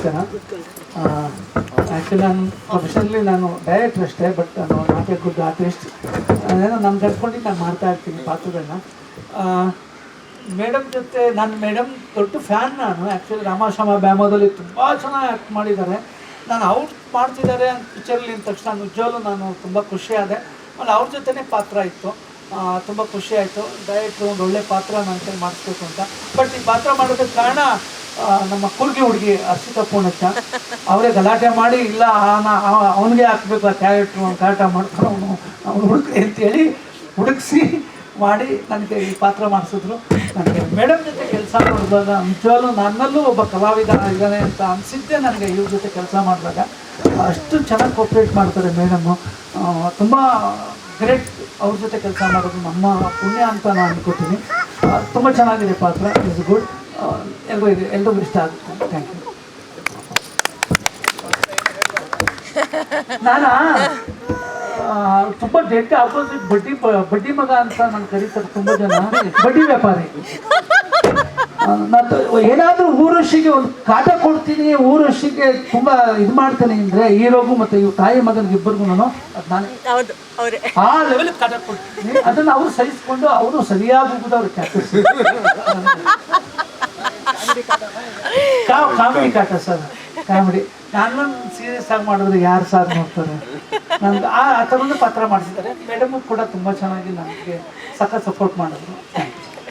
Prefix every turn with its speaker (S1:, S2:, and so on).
S1: ನಮಸ್ಕಾರ. ಆ್ಯಕ್ಚುಲಿ ನಾನು ಪ್ರೊಫೆಷನಲಿ ನಾನು ಡೈರೆಕ್ಟ್ರ್ ಅಷ್ಟೇ, ಬಟ್ ನಾನು ನಾಟ್ ಎ ಗುಡ್ ಆರ್ಟಿಸ್ಟ್. ಏನೋ ನಾನು ಕಟ್ಕೊಂಡು ನಾನು ಮಾಡ್ತಾ ಇರ್ತೀನಿ ಪಾತ್ರಗಳನ್ನ. ಮೇಡಮ್ ಜೊತೆ ನಾನು ಮೇಡಮ್ ದೊಡ್ಡ ಫ್ಯಾನ್. ನಾನು ಆ್ಯಕ್ಚುಲಿ ರಾಮಾಶ್ರಮ ಬ್ಯಾಮೋದಲ್ಲಿ ತುಂಬ ಚೆನ್ನಾಗಿ ಆ್ಯಕ್ಟ್ ಮಾಡಿದ್ದಾರೆ. ನಾನು ಅವ್ರು ಮಾಡ್ತಿದ್ದಾರೆ ಅಂತ ಪಿಕ್ಚರಲ್ಲಿ ಅಂದ ತಕ್ಷಣ ನಿಜವಾಗ್ಲೂ ನಾನು ತುಂಬ ಖುಷಿಯಾದೆ. ಆಮೇಲೆ ಅವ್ರ ಜೊತೆನೇ ಪಾತ್ರ ಇತ್ತು, ತುಂಬ ಖುಷಿ ಆಯಿತು. ಡೈರೆಕ್ಟ್ರು ಒಂದು ಒಳ್ಳೆ ಪಾತ್ರ ನನ್ನ ಕೈ ಮಾಡಿಸ್ಬೇಕು ಅಂತ. ಬಟ್ ಈ ಪಾತ್ರ ಮಾಡೋದಕ್ಕೆ ಕಾರಣ ನಮ್ಮ ಕೂರ್ಗಿ ಹುಡುಗಿ ಹರ್ಷಿತಾ ಪೂರ್ಣಚ್ಚ. ಅವರೇ ಗಲಾಟೆ ಮಾಡಿ ಇಲ್ಲ ಅವನಿಗೆ ಹಾಕಬೇಕು ಆ ಕ್ಯಾರೆಕ್ಟ್ರು, ಗಲಾಟೆ ಮಾಡ್ಕೊಂಡು ಅವನು ಹುಡುಕ್ರಿ ಅಂತೇಳಿ ಹುಡುಕಿಸಿ ಮಾಡಿ ನನಗೆ ಈ ಪಾತ್ರ ಮಾಡಿಸಿದ್ರು. ನನಗೆ ಮೇಡಮ್ ಜೊತೆ ಕೆಲಸ ಮಾಡಿದಾಗ ನಿಜವಾಗ್ಲೂ ನನ್ನಲ್ಲೂ ಒಬ್ಬ ಕಲಾವಿದ ಇದ್ದಾನೆ ಅಂತ ಅನಿಸಿದ್ದೆ ನನಗೆ ಇವ್ರ ಜೊತೆ ಕೆಲಸ ಮಾಡಿದಾಗ. ಅಷ್ಟು ಚೆನ್ನಾಗಿ ಕೋಪ್ರೇಟ್ ಮಾಡ್ತಾರೆ ಮೇಡಮ್ಮು, ತುಂಬ ಗ್ರೇಟ್. ಅವ್ರ ಜೊತೆ ಕೆಲಸ ಮಾಡೋದು ನಮ್ಮ ಪುಣ್ಯ ಅಂತ ನಾನು ಅನ್ಕೋತೀನಿ. ತುಂಬ ಚೆನ್ನಾಗಿದೆ ಪಾತ್ರ, ಇಸ್ ಗುಡ್. ಎಲ್ರಿಗೂ ಇಷ್ಟ ಆಗುತ್ತೆ. Thank you. ನಾನು ತುಂಬ ಡೆಡ್ ಆಪೋಸಿಟ್ ಬಡ್ಡಿ ಮಗ ಅಂತ ನಾನು ಕರೀತಾರೆ ತುಂಬ ಜನ. ಬಡ್ಡಿ ವ್ಯಾಪಾರಿ. ನಾನು ಏನಾದರೂ ಊರೊಶಿಗೆ ಒಂದು ಕಾಟ ಕೊಡ್ತೀನಿ, ಊರೊಶಿಗೆ ತುಂಬ ಇದು ಮಾಡ್ತೀನಿ ಅಂದರೆ ಹೀರೋಗೂ ಮತ್ತು ಇವ್ ತಾಯಿ ಮಗನಿಗೆ ಇಬ್ಬರಿಗೂ ನಾನು ನಾನು ಆ ಲೆವೆಲ್ಗೆ ಕಾಟ ಕೊಡ್ತೀನಿ. ಅದನ್ನು ಅವರು ಸಹಿಸ್ಕೊಂಡು ಅವರು ಸರಿಯಾಗಿ ಹೋಗೋದು ಅವ್ರು ಕ್ಯಾಪ್ಟನ್ಸಿ. ಕಾಮಿಡಿ ಕಾಟ ಸರ್, ಕಾಮಿಡಿ. ನಾನು ಸೀರಿಯಸ್ ಆಗಿ ಮಾಡಿದ್ರೆ ಯಾರು ಸಾರ್ ನೋಡ್ತಾರೆ. ನನಗೆ ಆ ಥರದ್ದು ಪಾತ್ರ ಮಾಡಿಸಿದ್ದಾರೆ. ಮೇಡಮು ಕೂಡ ತುಂಬ ಚೆನ್ನಾಗಿ ನನಗೆ ಸಖತ್ ಸಪೋರ್ಟ್ ಮಾಡಿದ್ರು. Thank you.